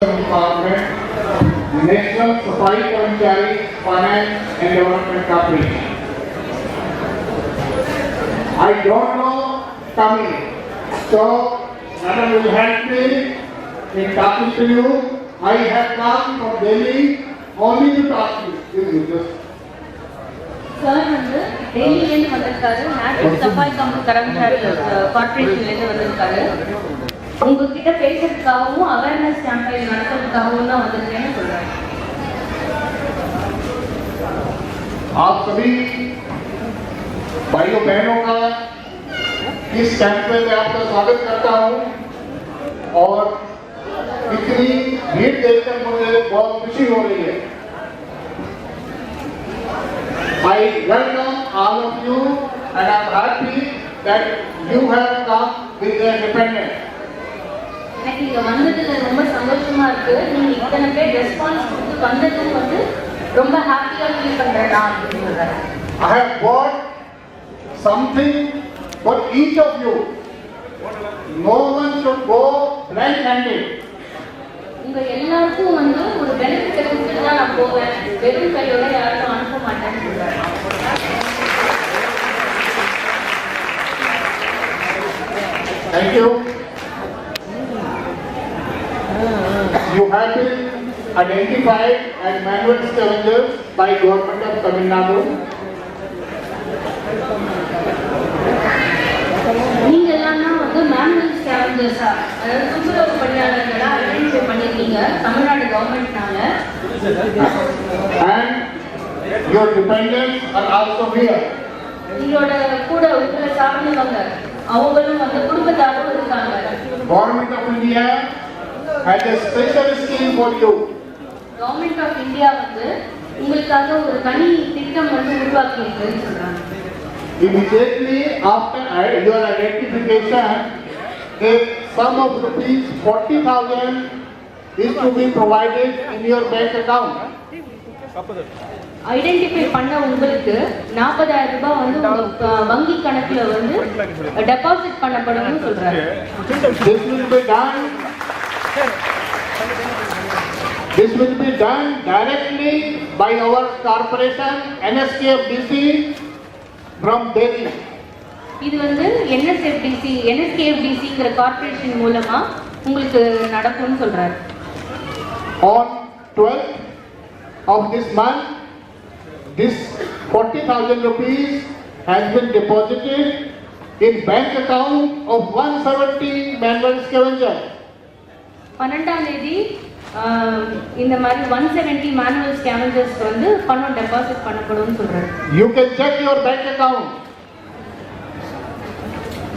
Department, National Safai Karmachari Finance and Development Corporation. I don't know Tamil, so Madam will help me in talking to you. I have come from Delhi only to talk to you. Just sir வந்து டெல்லியிலேருந்து வந்திருக்காரு. National சஃபாய் கர்மச்சாரி கார்பரேஷன்லேருந்து வந்திருக்காரு. உங்ககிட்ட பேசுறதுக்காகவும் awareness campaign நடத்துறதுக்காகவும் தான் வந்திருக்கேன்னு சொல்றாரு. आप सभी भाइयों बहनों का इस कैंपेन में आपका स्वागत करता हूं और इतनी भीड़ देखकर मुझे बहुत खुशी हो रही है. I welcome all of you and I am happy that you have come with your independence. எனக்கு இங்க வந்ததுல ரொம்ப சந்தோஷமா இருக்கு. நீங்க இத்தனை பேர் ரெஸ்பான்ஸ் கொடுத்து வந்ததும் வந்து ரொம்ப ஹாப்பியா ஃபீல் பண்றேன் அப்படின்னு சொல்றாரு. I have bought something for each of you. No one should go blank-handed. உங்க எல்லாருக்கும் வந்து ஒரு பெனிஃபிட் கொடுத்துட்டு தான் நான் போவேன். வெறும் கையோட யாரும் அனுப்ப மாட்டேன்னு சொல்றாரு. Thank you. You have been identified as manual scavengers by Government of Tamil Nadu. நீங்க எல்லாம் வந்து மேனுவல் ஸ்கேவெஞ்சர்ஸா, அதாவது துப்புரவு பணியாளர்களா ஐடென்டிஃபை பண்ணிருக்கீங்க Tamil Nadu கவர்மெண்ட்னால. And your dependents are also here. உங்களோட கூட உங்களை சார்ந்தவங்க அவங்களும் வந்து குடும்பத்தாரும் இருக்காங்க. Government of India has a special scheme for you. Government of India வந்து உங்களுக்காக ஒரு தனி திட்டம் வந்து உருவாக்கி இருக்குன்னு சொல்றாங்க. Immediately after your identification, a sum of rupees 40,000 is to be provided in your bank account. Identify பண்ண உங்களுக்கு 40,000 ரூபாய் வந்து உங்க வங்கி கணக்குல வந்து டெபாசிட் பண்ணப்படும்னு சொல்றாங்க. This will be done directly by our corporation NSKFDC from Delhi. இது வந்து NSKFDCங்கிற கார்ப்பரேஷன் மூலமா உங்களுக்கு நடக்கும்னு சொல்றாரு. On 12th of this month, this 40,000 rupees has been deposited in bank account of 170 manual scavengers. 12ஆம் தேதி இந்த மாதிரி 170 மேனுவல் ஸ்கேவெஞ்சர்ஸ் வந்து பணம் டெபாசிட் பண்ணப்படும்னு சொல்றாரு. You can check your bank account.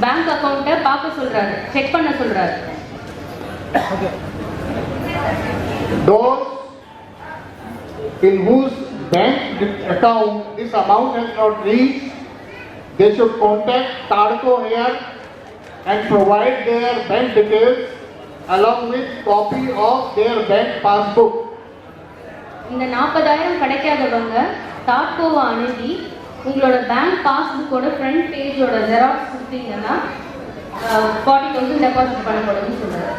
Bank அக்கவுண்ட்டை பார்க்க சொல்றாரு, செக் பண்ண சொல்றாரு. Those in whose bank account this amount has not reached, they should contact TADCO here and provide their bank details along with copy of their bank passbook. இந்த 40,000 கிடைக்காதவங்க தாட்கோவை அணுகி உங்களோட bank பாஸ்புக்கோட front பேஜோட xerox கொடுத்தீங்கன்னா 40,000 deposit பண்ணப்படும்னு சொல்றாரு.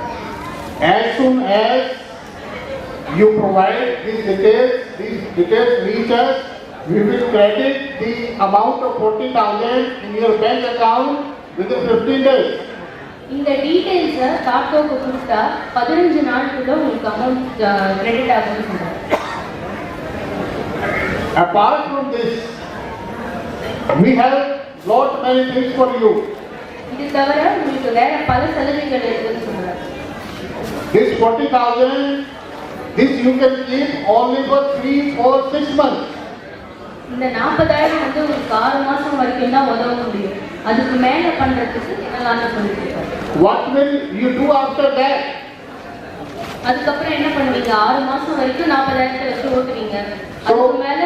As soon as you provide these details reach us, we will credit the amount of 40,000 in your bank account within 15 days. இந்த டீடைல்ஸை தாட்கோக்கு கொடுத்தா 15 நாளுக்குள்ள உங்களுக்கு amount credit ஆகும்னு சொல்றாரு. Apart from this, we have lot many things for you. இது தவிர உங்களுக்கு வேற பல சலுகைகள் இருக்குன்னு சொல்றாரு. This 40,000, this you can keep only for 3 or 6 months. இந்த 40,000 வந்து உங்களுக்கு 6 மாசம் வரைக்கும் தான் உதவ முடியும். அதுக்கு மேல பண்றதுக்கு என்னலாம்னு சொல்லிருக்காரு. What will you do after that? அதுக்கப்புறம் என்ன பண்ணுவீங்க? 6 மாசம் வரைக்கும் 40,000 வச்சு ஓட்டுவீங்க. அதுக்கு மேல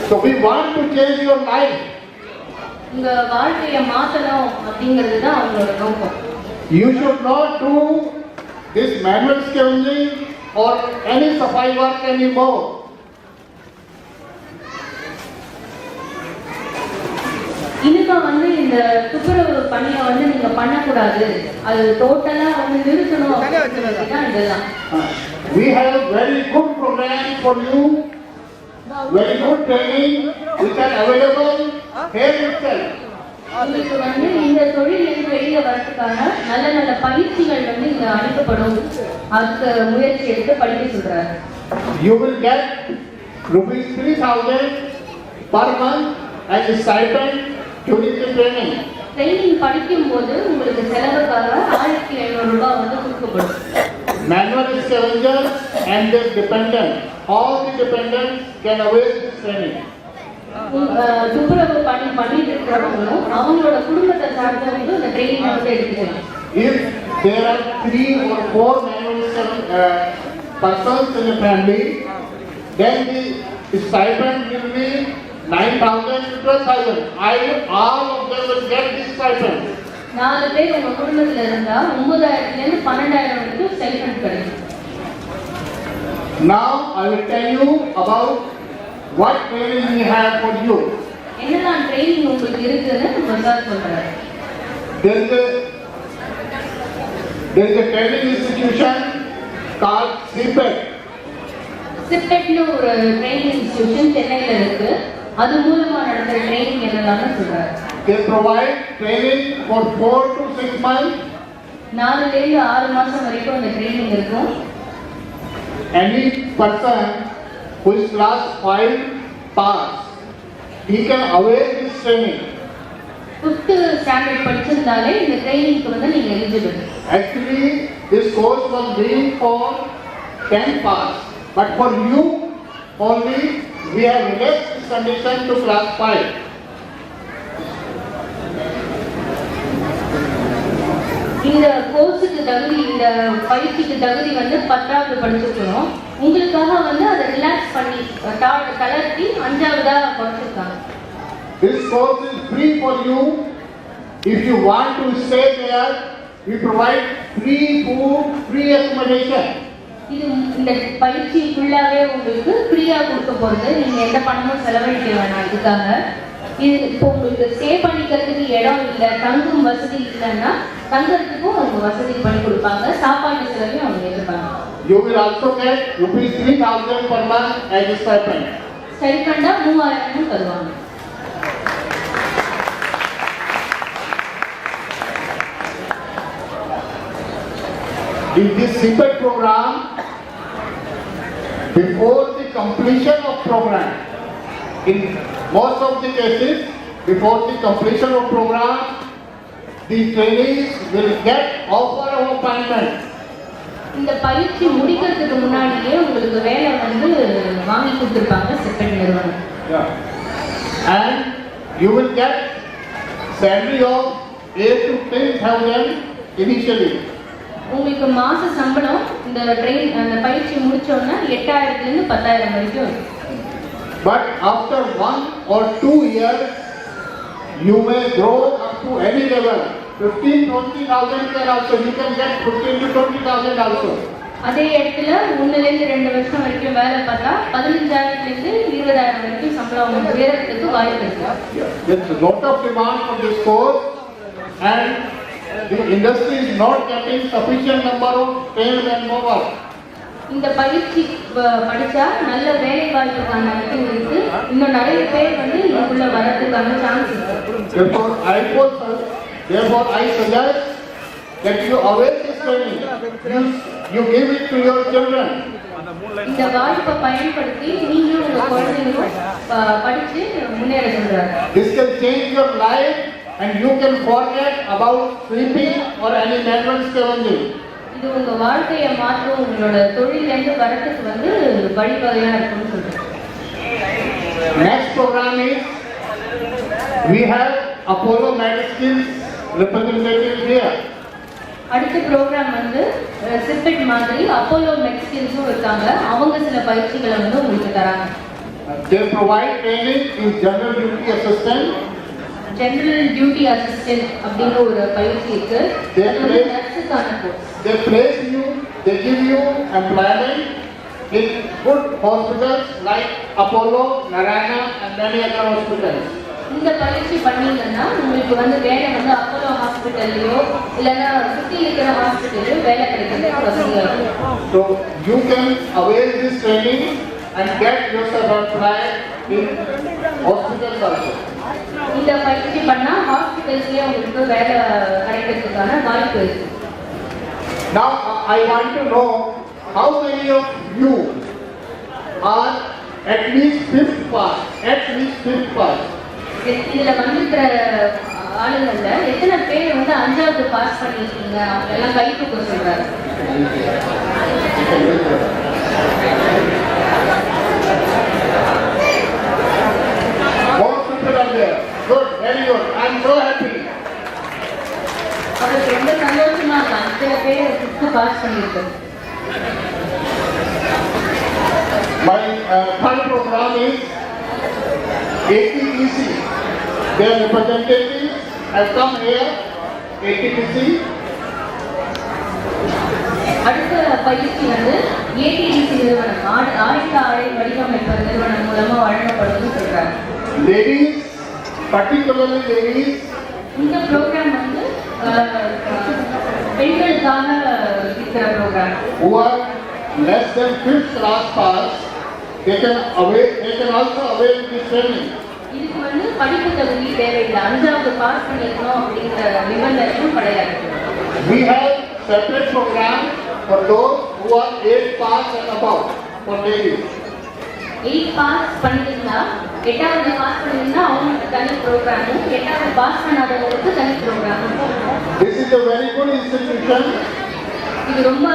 So we want to change your life. உங்க வாழ்க்கையை மாத்தணும் அப்படிங்கிறது தான் அவங்களோட நோக்கம். You should not do this manual scavenging or any safai work anymore. இனிமே கண்டிப்பா வந்து இந்த துப்புரவு பணியை வந்து நீங்க பண்ணக்கூடாது, அது டோட்டலா வந்து நிறுத்தணும் அப்படின்னா இதெல்லாம். We have very good programs for you, very good training which are available here itself. உங்களுக்கு வந்து இந்த தொழிலிருந்து வெளியே வரதுக்கான நல்ல நல்ல பயிற்சிகள் வந்து இங்க அளிக்கப்படும், அதுக்கு முயற்சி எடுத்து படிக்க சொல்றாரு. You will get rupees 3,000 per month as a stipend during the training. Training படிக்கும் போது உங்களுக்கு செலவுக்காக 1,500 ரூபாய் வந்து கொடுக்கப்படும். Manual scavengers and their dependents, all the dependents can avail this training. துப்புரவு பணி பண்ணிட்டு இருக்கிறவங்களும் அவங்களோட குடும்பத்தை சார்ந்தவங்களும் இந்த ட்ரைனிங் வந்து எடுத்துக்கலாம். If there are 3 or 4 manual persons in a family, then the stipend will be 9,000 to 12,000. All of them will get this stipend. 4 பேர் உங்க குடும்பத்துல இருந்தா 9,000 இருந்து 12,000 வரைக்கும் ஸ்டைபண்ட் கிடைக்கும். Now I will tell you about what training we have for you. என்னெல்லாம் training உங்களுக்கு இருக்குன்னு நம்ம சார் சொல்றாரு. There is a training institution called CPET. சிப்பெட்னு ஒரு ட்ரைனிங் இன்ஸ்டிடியூஷன் சென்னையில இருக்கு. அது மூலமா நடக்கிற ட்ரைனிங் என்னெல்லாம் சொல்றாரு. They provide training for 4 to 6 months. 4 ல இருந்து 6 மாசம் வரைக்கும் அந்த ட்ரைனிங் இருக்கும். Any person who is class 5 pass, he can avail this training. 5th standard படிச்சிருந்தாலே இந்த ட்ரைனிங்க்கு வந்து நீங்க eligible. Actually, this course was meant for 10 pass, but for you only we have relaxed this condition to class 5. இந்த கோர்ஸுக்கு தகுதி, இந்த பயிற்சிக்கு தகுதி வந்து 10வது படிச்சிருக்கணும். உங்களுக்காக வந்து அதை ரிலாக்ஸ் பண்ணி தளர்த்தி 5வதா படிச்சிருக்காங்க. This course is free for you. If you want to stay there, we provide free food, free accommodation. இது இந்த பயிற்சி ஃபுல்லாவே உங்களுக்கு ஃப்ரீயா கொடுக்க போறது. நீங்க எந்த பணமும் செலவழிக்க வேணாம் இதுக்காக. இது இப்போ உங்களுக்கு ஸ்டே பண்ணிக்கிறதுக்கு இடம் இல்லை, தங்கும் வசதி இல்லைன்னா தங்கறதுக்கும் அவங்க வசதி பண்ணி கொடுப்பாங்க. சாப்பாடு செலவையும் அவங்க ஏற்றுப்பாங்க. You will also get rupees 3,000 per month as a stipend. ஸ்டைபண்டா 3,000 தருவாங்க. In this CPET program, before the completion of program, in most of the cases, before the completion of program, the trainees will get offer of appointment. இந்த பயிற்சி முடிக்கிறதுக்கு முன்னாடியே உங்களுக்கு வேலை வந்து வாங்கி கொடுத்துருப்பாங்க சிப்பெட் நிறுவனம். And you will get salary of 8 to 10,000 initially. உங்களுக்கு மாச சம்பளம் இந்த அந்த பயிற்சி முடிச்சோன்னா 8,000 இருந்து 10,000 வரைக்கும். But after 1 or 2 years, you may grow up to any level. 15,000-20,000 can also, you can get 15,000 to 20,000 also. அதே இடத்துல 1 ல இருந்து 2 வருஷம் வரைக்கும் வேலை பார்த்தா 15,000 இருந்து 20,000 வரைக்கும் சம்பளம் உயரத்துக்கு வாய்ப்பு இருக்கு. There is a lot of demand for this course, and the industry is not getting sufficient number of trained manpower. இந்த பயிற்சி படிச்சா நல்ல வேலை வாய்ப்புக்கான இது இருக்கு. இன்னும் நிறைய பேர் வந்து இதுக்குள்ள வரதுக்கான சான்ஸ் இருக்கு. Therefore I suggest that you avail this training. You give it to your children. இந்த வாய்ப்பை பயன்படுத்தி நீங்களும் உங்க குழந்தைகளும் படிச்சு முன்னேற சொல்றாங்க. This can change your life and you can forget about sleeping or any manual scavenging. இது உங்க வாழ்க்கையை மாற்றும், உங்களோட தொழிலிருந்து வரதுக்கு வந்து வழிவகையா இருக்கும்னு சொல்றேன். Next program is we have Apollo Medskills representative here. அடுத்த ப்ரோக்ராம் வந்து சிப்பெட் மாதிரி அப்போலோ மெட்ஸ்கில்ஸும் இருக்காங்க. அவங்க சில பயிற்சிகளை வந்து உங்களுக்கு தராங்க. They provide training in general duty assistant. General duty assistant அப்படிங்கிற ஒரு பயிற்சி இருக்கு. நர்ஸுக்கான course. They place you, they give you employment in good hospitals like Apollo, Narayana and many other hospitals. இந்த பயிற்சி பண்ணீங்கன்னா உங்களுக்கு வந்து வேலை வந்து அப்போலோ ஹாஸ்பிட்டல்லையோ இல்லைன்னா சுற்றி இருக்கிற ஹாஸ்பிட்டல்லையோ வேலை கிடைக்கிறதுக்கு வசதியாக இருக்கும். So you can avail this training and get yourself employed in hospitals also. இந்த பயிற்சி பண்ணா ஹாஸ்பிட்டல்ஸ்லயே உங்களுக்கு வேலை கிடைக்கிறதுக்கான வாய்ப்பு இருக்கு. Now I want to know how many of you are at least fifth pass. At least fifth pass. இதுல வந்துக்கிற ஆளுங்கள்ல எத்தனை பேர் வந்து 5வது பாஸ் பண்ணிருக்கீங்க? அவங்க எல்லாம் கை தூக்க சொல்றாரு. More people are there. Good, very good. I am so happy. அவருக்கு ரொம்ப சந்தோஷமா இருக்கு. இத்தனை பேர் 5th பாஸ் பண்ணிருக்கோம். My third program is ATPC. Their representatives have come here. ATPC. அடுத்த பயிற்சி வந்து ஏடிடிசி நிறுவனம் ஆயுத ஆடை வடிவமைப்பு நிறுவனம் மூலமா வழங்கப்படுதுன்னு சொல்றாங்க. Ladies, particularly ladies. இந்த ப்ரோக்ராம் வந்து பெண்களுக்காக இருக்கிற program. Who are less than 5th class pass, they can also avail this training. இதுக்கு வந்து படிப்பு தகுதி தேவையில்லை. 5வது பாஸ் பண்ணிக்கணும் அப்படிங்கிற நிபந்தனையும் கிடையாது. We have separate program for those who are 8th pass and above for ladies. 8th pass பண்ணிருந்தா 8வது பாஸ் பண்ணிருந்தா அவங்களுக்கு தனி ப்ரோக்ராமும் 8வது பாஸ் பண்ணாதவங்களுக்கு தனி ப்ரோக்ராமும். This is a very good institution. இது ரொம்ப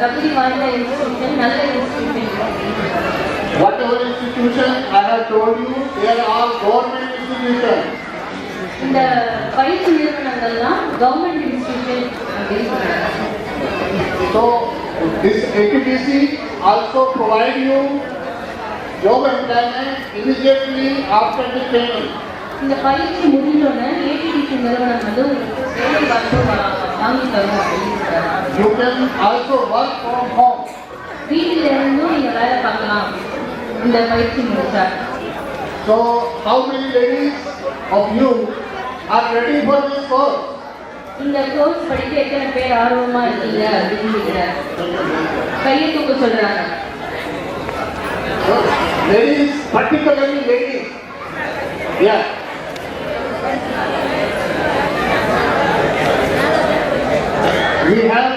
தகுதி வாய்ந்த இன்ஸ்டிடியூஷன், நல்ல institution. Whatever institution I have told you, they are all government institutions. இந்த பயிற்சி நிறுவனங்கள்லாம் கவர்மெண்ட் இன்ஸ்டிடியூஷன் அப்படின்னு சொல்றாங்க. So this ATPC also provide you job employment immediately after the training. இந்த பயிற்சி முடிஞ்சோடனே ஏடிடிசி நிறுவனம் வந்து வேலை வாய்ப்பு வாங்கி தரும் அப்படின்னு சொல்றாங்க. You can also work from home. வீட்டில இருந்தும் நீங்க வேலை பார்க்கலாம் இந்த பயிற்சி முடிச்சா. So how many ladies of you are ready for this course? இந்த கோர்ஸ் படிக்க எத்தனை பேர் ஆர்வமா இருக்கீங்க அப்படின்னு கேட்கிறார். கையை தூக்க சொல்றாங்க. Ladies, particularly ladies. Yeah. We have